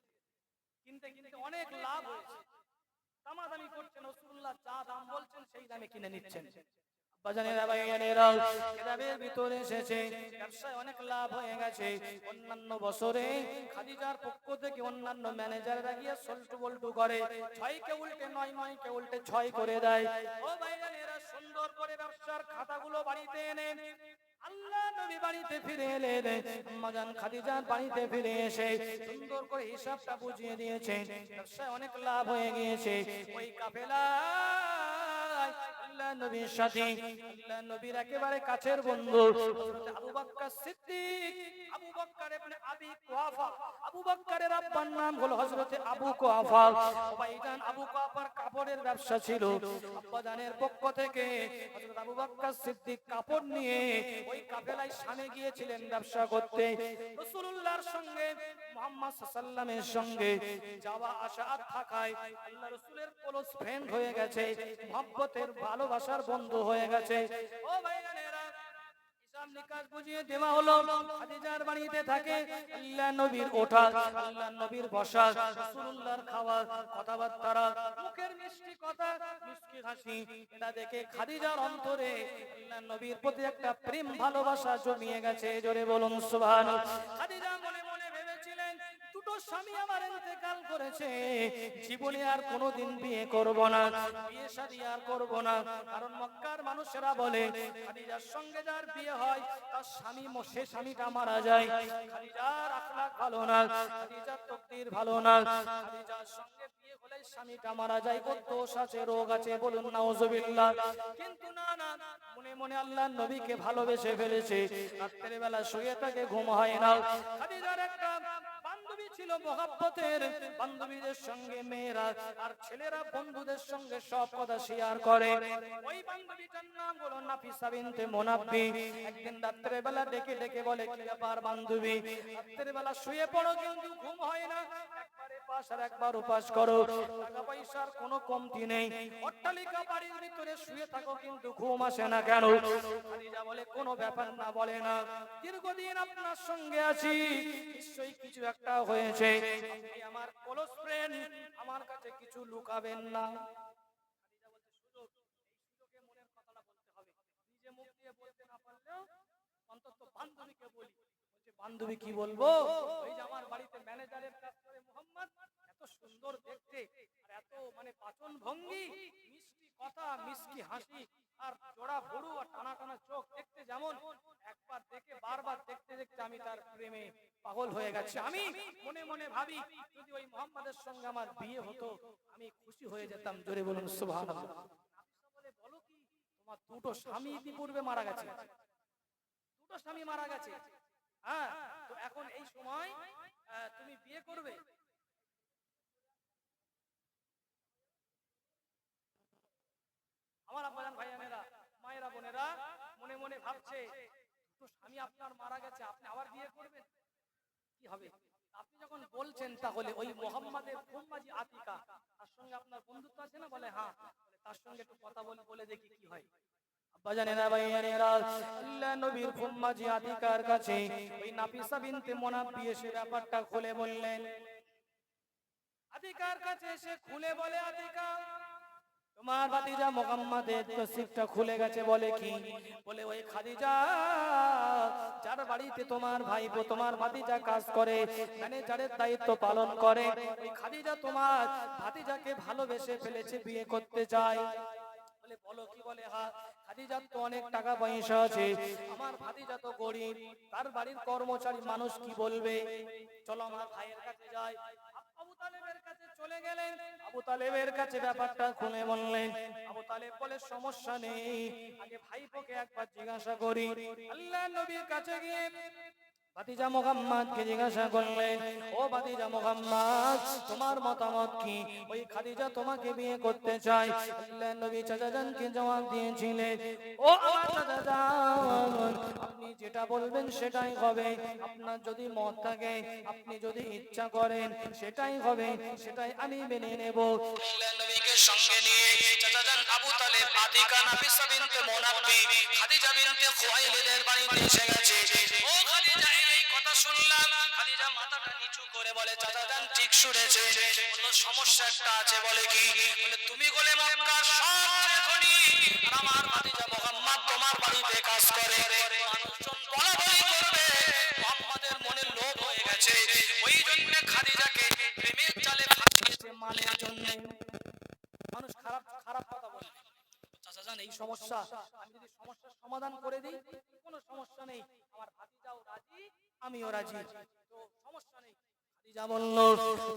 কিনতে কিনতে অনেক লাভ হয়েছে, দামাদামি করছেন, রাসূলুল্লাহ যা দাম বলছেন সেই দামে কিনে নিচ্ছেন। বাজানেরা ভাইয়েরা, কিতাবের ভিতরে এসেছে ব্যবসায় অনেক লাভ হয়ে গেছে। অন্যান্য বছরে খাদিজার পক্ষ থেকে অন্যান্য ম্যানেজাররা গিয়ে সল্টু বল্টু করে, 6 কে উল্টে 9, 9 কে উল্টে 6 করে দেয়। ও ভাইজানেরা, সুন্দর করে ব্যবসার খাতাগুলো বাড়িতে এনে আল্লাহ নবী বাড়িতে ফিরে এলেন। আম্মা জান খাদিজার বাড়িতে ফিরে এসে সুন্দর করে হিসাবটা বুঝিয়ে দিয়েছেন। ব্যবসায় অনেক লাভ হয়ে গিয়েছে। ওই কাফেলা আল্লাহ নবীর সাথে, আল্লাহ নবীর একেবারে কাছের বন্ধু হযরত আবু বকর সিদ্দিক, আবু বকর ইবনে আবি কুহাফা, আবু বকরের আব্বার নাম হলো হযরত আবু কুহাফা। ভাইজান আবু কুহাফার কাপড়ের ব্যবসা ছিল। আব্বা জানের পক্ষ থেকে হযরত আবু বকর সিদ্দিক কাপড় নিয়ে ওই কাফেলায় শামে গিয়েছিলেন ব্যবসা করতে। রাসূলুল্লাহর সঙ্গে মুহাম্মদ সাল্লাল্লাহু আলাইহি ওয়াসাল্লামের সঙ্গে যাওয়া আসা থাকায় আল্লাহ রাসূলের ক্লোজ ফ্রেন্ড হয়ে গেছে, মহব্বতের ভালোবাসার বন্ধু হয়ে গেছে। ও ভাইজানেরা, হিসাব নিকাশ বুঝিয়ে দেওয়া হলো। খাদিজার বাড়িতে থাকে, আল্লাহ নবীর ওঠা, আল্লাহ নবীর বসা, রাসূলুল্লাহর খাওয়া, কথাবার্তা, মুখের মিষ্টি কথা, মিষ্টি হাসি, এটা দেখে খাদিজার অন্তরে আল্লাহ নবীর প্রতি একটা প্রেম ভালোবাসা জমিয়ে গেছে। জোরে বলুন সুবহানাল্লাহ। খাদিজা মনে মনে ভেবেছিলেন, দুটো স্বামী আমার ইন্তেকাল করেছে, জীবনে আর কোনোদিন বিয়ে করব না, বিয়ে শাদী আর করব না। কারণ মক্কার মানুষেরা বলে খাদিজার সঙ্গে যার বিয়ে হয় তার স্বামী সে স্বামীটা মারা যায়। খাদিজার আখলাক ভালো না, খাদিজার তকদীর ভালো না, খাদিজার সঙ্গে বিয়ে হলে স্বামীটা মারা যায়, কত দোষ আছে, রোগ আছে, বলুন নাউজুবিল্লাহ। কিন্তু না না, মনে মনে আল্লাহর নবীকে ভালোবেসে ফেলেছে। রাতের বেলা শুয়ে থাকে, ঘুম হয় না। খাদিজার একটা বান্ধবী ছিল মহব্বতের, বান্ধবীদের সঙ্গে মেয়েরা আর ছেলেরা বন্ধুদের সঙ্গে সব কথা শেয়ার করে। ওই বান্ধবীটার নাম হলো নাফিসা বিনতে মুনাব্বি। একদিন রাতের বেলা ডেকে ডেকে বলে, কি ব্যাপার বান্ধবী, রাতের বেলা শুয়ে পড়ো কিন্তু ঘুম হয় না, একবার এপাশ আর একবার ওপাশ করো, টাকা পয়সার কোনো কমতি নেই, অট্টালিকা বাড়ির ভিতরে শুয়ে থাকো কিন্তু ঘুম আসে না কেন? খাদিজা বলে, কোনো ব্যাপার না, বলে না, দীর্ঘদিন আপনার সঙ্গে আছি, নিশ্চয়ই কিছু একটা হয়েছে, আপনি আমার ক্লোজ ফ্রেন্ড, আমার কাছে কিছু লুকাবেন না। খাদিজা বলতে, সুযোগ, এই সুযোগে মনের কথাটা বলতে হবে, নিজে মুখ দিয়ে বলতে না পারলেও অন্তত বান্ধবীকে বলি। বলছে, বান্ধবী কি বলবো, ওই যে আমার বাড়িতে ম্যানেজারের কাজ করে মোহাম্মদ, এত সুন্দর দেখতে আর এত মানে পাচন ভঙ্গি, মিষ্টি কথা, মিষ্টি হাসি আর জোড়া ভরু আর টানা টানা চোখ, দেখতে যেমন, একবার দেখে বারবার দেখতে দেখতে আমি তার প্রেমে পাগল হয়ে গেছি। আমি মনে মনে ভাবি, যদি ওই মোহাম্মদের সঙ্গে আমার বিয়ে হতো আমি খুশি হয়ে যেতাম। জোরে বলুন সুবহানাল্লাহ। বলে, বলো কি, তোমার দুটো স্বামী ইতিপূর্বে মারা গেছে, দুটো স্বামী মারা গেছে, হ্যাঁ, তো এখন এই সময় তুমি বিয়ে করবে? আমার আব্বাজান ভাইয়ানেরা, মায়েরা, বোনেরা মনে মনে ভাবছে, দুটো স্বামী আপনার মারা গেছে, আপনি আবার বিয়ে করবেন, কি হবে? আপনি যখন বলছেন, তাহলে ওই মোহাম্মদের ফুম্মাজি আতিকা, তার সঙ্গে আপনার বন্ধুত্ব আছে না? বলে, হ্যাঁ। তার সঙ্গে একটু কথা বলে দেখি কি হয়। আব্বাজানেরা, ভাইয়ানেরা, আল্লাহ নবীর ফুম্মাজি আতিকার কাছে ওই নাফিসা বিনতে মুনাব্বি এসে ব্যাপারটা খুলে বললেন। আতিকার কাছে এসে খুলে বলে, আতিকা, তোমার ভাতিজা মুহাম্মাদের নসিবটা খুলে গেছে। বলে কি? বলে, ওই খাদিজা, যার বাড়িতে তোমার ভাইপো তোমার ভাতিজা কাজ করে, ম্যানেজারের দায়িত্ব পালন করে, ওই খাদিজা তোমার ভাতিজাকে ভালোবেসে ফেলেছে, বিয়ে করতে চায়। বলে, বলো কি? বলে, হ্যাঁ, খাদিজার তো অনেক টাকা পয়সা আছে, আমার ভাতিজা তো গরিব, তার বাড়ির কর্মচারী মানুষ কি বলবে, চলো আমার ভাইয়ের কাছে যাই। আবু তালেবের কাছে চলে গেলেন, আবু তালেবের কাছে ব্যাপারটা খুলে বললেন। আবু তালেব বলে, সমস্যা নেই, আগে ভাইপোকে একবার জিজ্ঞাসা করি। আল্লাহ নবীর কাছে গিয়ে ভাতিজা মুহাম্মদকে জিজ্ঞাসা করলেন, ও ভাতিজা মুহাম্মদ, তোমার মতামত কি? ওই খাদিজা তোমাকে বিয়ে করতে চায়। আল্লাহর নবী চাচাজানকে জবাব দিয়েছিলেন, ও আমার চাচাজান, আপনি যেটা বলবেন সেটাই হবে। আপনার যদি মত থাকে, আপনি যদি ইচ্ছা করেন, সেটাই হবে, সেটাই আমি মেনে নেব। আল্লাহর নবীকে সঙ্গে নিয়ে চাচাজান আবু তালেব আতিকা নাফিসা বিনতে মুনাব্বি খাদিজা বিনতে খুয়াইলিদের বাড়িতে এসে গেছে। ও খাদিজা, এই কথা শুনলাম। খাদিজা মাথাটা নিচু করে বলে, চাচাজান ঠিক শুনেছে। বলল, সমস্যা একটা আছে। বলে কি? বলে, তুমি বলে মক্কার সবচেয়ে ধনী, আর আমার ভাতিজা মুহাম্মদ তোমার বাড়িতে কাজ করে। মানুষজন বলাবলি করবে, মুহাম্মাদের মনে লোভ হয়ে গেছে। ওই জন্য খাদিজাকে প্রেমের জালে ফাঁসিয়েছে মানের জন্য। মানুষ খারাপ খারাপ কথা বলে। চাচাজান, এই সমস্যা আমি যদি সমস্যার সমাধান করে দিই, কোনো সমস্যা নেই, আমার ভাতিজাও রাজি, আমিও রাজি, তো সমস্যা নেই। খাদিজা বলল,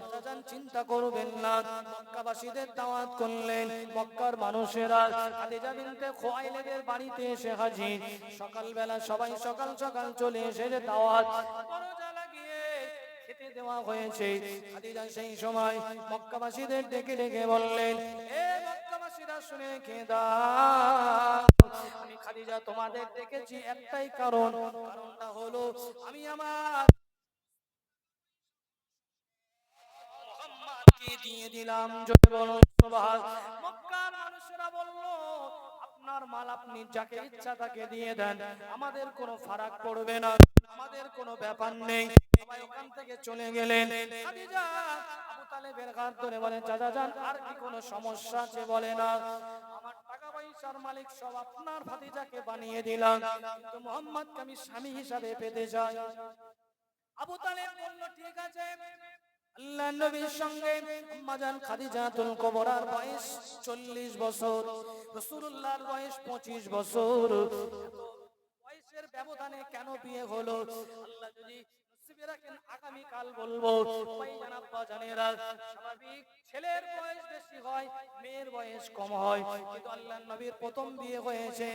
চাচাজান চিন্তা করবেন না। মক্কাবাসীদের দাওয়াত করলেন। মক্কার মানুষেরা খাদিজা বিনতে খুয়াইলিদের বাড়িতে এসে হাজির। সকালবেলা সবাই সকাল সকাল চলে এসেছে। দাওয়াত দরজা লাগিয়ে খেতে দেওয়া হয়েছে। খাদিজা সেই সময় মক্কাবাসীদের ডেকে ডেকে বললেন, এ মক্কাবাসীরা, শুনে খেয়ে দাও, আমি খাদিজা তোমাদের ডেকেছি একটাই কারণ। কারণটা হলো, আমি আমার মুহাম্মদকে দিয়ে দিলাম। জয় বলুন সুবহানাল্লাহ। মক্কার মানুষেরা বলল, আপনার মাল আপনি যাকে ইচ্ছা তাকে দিয়ে দেন, আমাদের কোনো ফারাক পড়বে না, আমাদের কোনো ব্যাপার নেই। সবাই ওখান থেকে চলে গেলেন। খাদিজা আবু তালেবের হাত ধরে বলে, চাচাজান, আর কি কোনো সমস্যা আছে? বলে, না, আমার টাকা পয়সার মালিক সব আপনার ভাতিজাকে বানিয়ে দিলাম, কিন্তু মুহাম্মদকে আমি স্বামী হিসাবে পেতে চাই। আবু তালেব বলল, ঠিক আছে। আল্লাহর নবীর সঙ্গে আম্মাজান খাদিজাতুল কুবরার বয়স 40 বছর, রাসূলুল্লাহর বয়স 25 বছর। বয়সের ব্যবধানে কেন বিয়ে হলো? আল্লাহ যদি নসিবে রাখেন আগামী কাল বলবো। ভাইজান, আব্বা জানেরা, স্বাভাবিক ছেলের বয়স বেশি হয়, মেয়ের বয়স কম হয়, কিন্তু আল্লাহর নবীর প্রথম বিয়ে হয়েছে,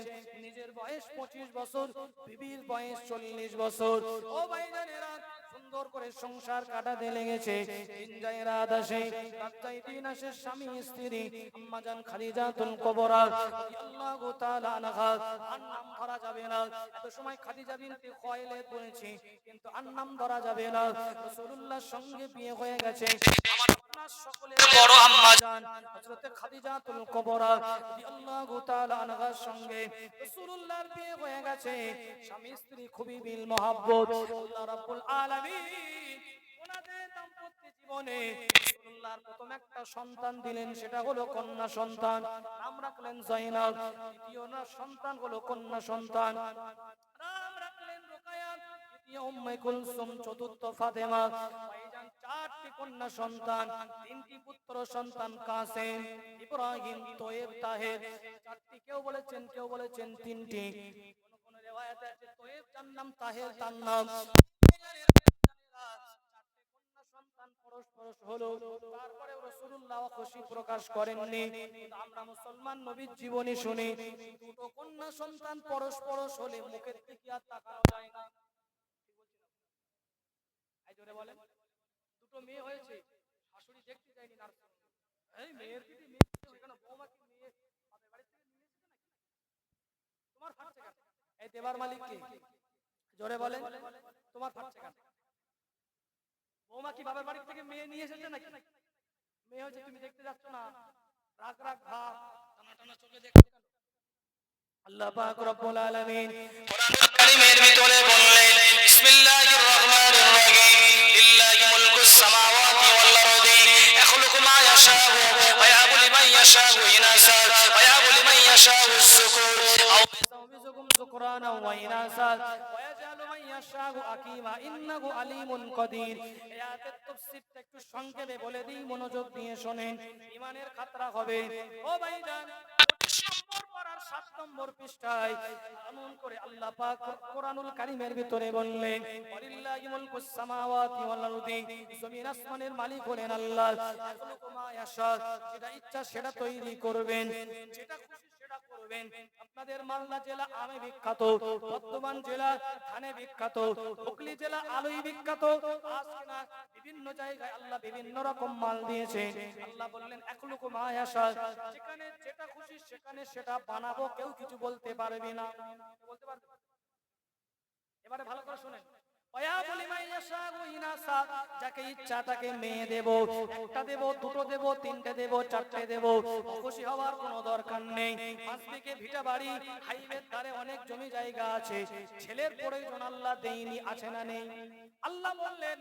নিজের বয়স 25 বছর, বিবির বয়স 40 বছর। ও ভাইজানেরা, সুন্দর করে সংসার কাটাতে লেগেছে। দিন যায় রাত আসে, রাত যায় দিন আসে। স্বামী স্ত্রী আম্মাজান খাদিজাতুল কুবরা রাদিয়াল্লাহু তাআলা আনহা, আর নাম ধরা যাবে না। এত সময় খাদিজা বিনতে খুয়াইলিদ বলেছি, কিন্তু আর নাম ধরা যাবে না। রাসূলুল্লাহর সঙ্গে বিয়ে হয়ে গেছে আমার আপনার সকলের বড় আম্মাজান হযরত খাদিজাতুল কুবরা রাদিয়াল্লাহু তাআলা আনহার সঙ্গে রাসূলুল্লাহর বিয়ে হয়ে গেছে। স্বামী স্ত্রী খুবই মিল মহব্বত। আল্লাহ রাব্বুল আলামিন ওনাদের দাম্পত্য জীবনে রাসূলুল্লাহর প্রথম একটা সন্তান দিলেন, সেটা হলো কন্যা সন্তান, নাম রাখলেন যায়নাব। দ্বিতীয় সন্তান হলো কন্যা সন্তান, নাম রাখলেন রুকায়া। তৃতীয় উম্মে কুলসুম, চতুর্থ ফাতেমা। ভাইজান, চারটি কন্যা সন্তান, তিনটি পুত্র সন্তান, কাসেম, ইব্রাহিম, তোয়েব, তাহের। চারটি কেউ বলেছেন, কেউ বলেছেন তিনটি। কোন কোন রিওয়ায়াতে আছে তোয়েব তার নাম, তাহের তার নাম। তারপরেও রাসূলুল্লাহ খুশি প্রকাশ করেননি। আমরা মুসলমান নবীর জীবনী শুনি, দুটো কন্যা সন্তান পরস্পর হলে মুখের দিকে আর তাকানো যায় না। এই জোরে বলেন, দুটো মেয়ে হয়েছে, শাশুড়ি দেখতে যায়নি নার্সিং, এই মেয়ের পিঠে মেয়ে, এখানে বৌমা কি মেয়ে বাপের বাড়ি থেকে নিয়ে এসেছে নাকি? তোমার ফাটছে কেন? এই দেবার মালিক কে? জোরে বলেন, তোমার ফাটছে কেন? বৌমা কি বাবার বাড়ি থেকে মেয়ে নিয়ে এসেছে নাকি? মেয়ে হয়েছে, তুমি দেখতে যাচ্ছ না, রাগ রাগ ভাব টানা টানা চোখে দেখছো কেন? আল্লাহ পাক রব্বুল আলামিন কোরআনুল কারীমের ভিতরে বললেন, বিসমিল্লাহির রহমানির রহিম, লিল্লাহি মুলকুস সামাওয়াতি ওয়াল আরদি, ইয়াখলুকু মা ইয়াশাউ ওয়া ইয়াহাবু লিমান ইয়াশাউ ইনাসা ওয়া ইয়াহাবু লিমান ইয়াশাউ যুকুর আও يزوجكم ذكرانا وإناثا ويجعل من يشاء عقيما إنه عليم قدير। এই আয়াতের তাফসীরটা একটু সংক্ষেপে বলে দিই, মনোযোগ দিয়ে শুনেন, ঈমানের খাতরা হবে। ও ভাইজান, 7 নম্বর পৃষ্ঠায় এমন করে আল্লাহ পাক কোরআনুল কারীমের ভিতরে বললেন, ওয়ালিল্লাহি মুলকুস সামাওয়াতি ওয়াল আরদি, জমিন আসমানের মালিক হলেন আল্লাহ। ইয়াখলুকু মা ইয়াশা, যেটা ইচ্ছা সেটা তৈরি করবেন, যেটা খুশি সেটা করবেন। করবেন। আপনাদের মালদা জেলা আমে বিখ্যাত, বর্ধমান জেলা ধানে বিখ্যাত, হুগলি জেলা আলুই বিখ্যাত। আজকে না বিভিন্ন জায়গায় আল্লাহ বিভিন্ন রকম মাল দিয়েছে। আল্লাহ বললেন একলুকু মায়াশা, যেখানে যেটা খুশি সেখানে সেটা বানাবো, কেউ কিছু বলতে পারবে না। বলতে পারবে? এবারে ভালো করে শুনেন। যাকে ইচ্ছা তাকে মেয়ে দেব, একটা দেব, দুটো দেব, তিনটে দেব, চারটে দেব, খুশি হওয়ার কোনো দরকার নেই। 5 বিঘে ভিটা বাড়ি, হাইওয়ের ধারে অনেক জমি জায়গা আছে, ছেলের প্রয়োজন আল্লাহ দেয়নি, আছে না নেই? আল্লাহ বললেন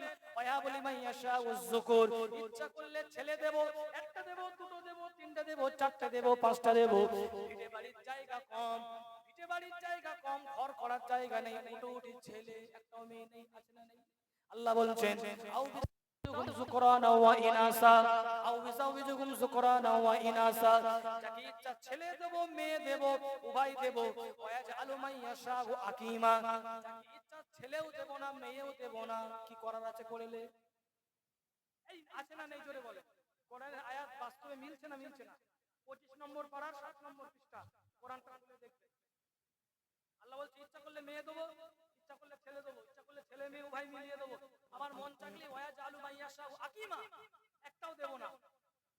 ইচ্ছা করলে ছেলে দেব, একটা দেব, দুটো দেব, তিনটে দেব, চারটে দেব, পাঁচটা দেব। ভিটে বাড়ির জায়গা কম, ভিটে বাড়ির জায়গা কম, ঘর করার জায়গা নেই, উঠি ছেলে একটাও মেয়ে নেই, আছে না নেই? আল্লাহ বলছেন যাকে ইচ্ছা ছেলে দেব, মেয়ে দেব, উভয় দেব। আকিমা, যাকে ইচ্ছা ছেলেও দেব না, মেয়েও দেব না। কি করার আছে করলে? এই আছে না নেই জোরে বলে। কোরআনের আয়াত বাস্তবে মিলছে না মিলছে না? 25 নম্বর পারার 7 নম্বর পৃষ্ঠা কোরআনটা খুলে দেখবে। আল্লাহ বলছে ইচ্ছা করলে মেয়ে দেবো, ইচ্ছা করলে ছেলে দেবো, ইচ্ছা করলে ছেলে মেয়ে উভয় মিলিয়ে দেবো। আমার মন চাইলে ওয়া জালু মাইয়াশা আকিমা, একটাও দেব না।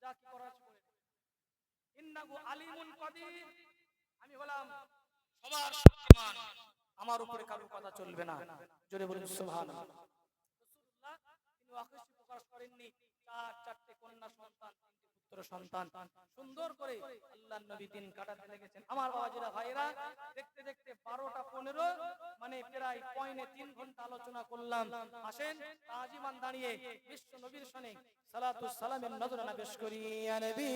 যা কি করার আছে করে। ইন্নাহু আলিমুন কাদির, আমি হলাম সবার শক্তিমান, আমার উপরে কারো কথা চলবে না। জোরে বলুন সুবহানাল্লাহ। রাসূলুল্লাহ তিনি আকর্ষণ প্রকাশ করেননি, চারটে কন্যা সন্তান, তিনটে পুত্র সন্তান, সুন্দর করে আল্লাহর নবী দিন কাটাতে লেগেছেন। আমার বাবাজিরা ভাইরা, দেখতে দেখতে 12টা 15, মানে প্রায় 3 ঘন্টা আলোচনা করলাম। আসেন তাজিমান দাঁড়িয়ে বিশ্ব নবীর শানে সালাতু সালামের নজরানা পেশ করি। ইয়া নবী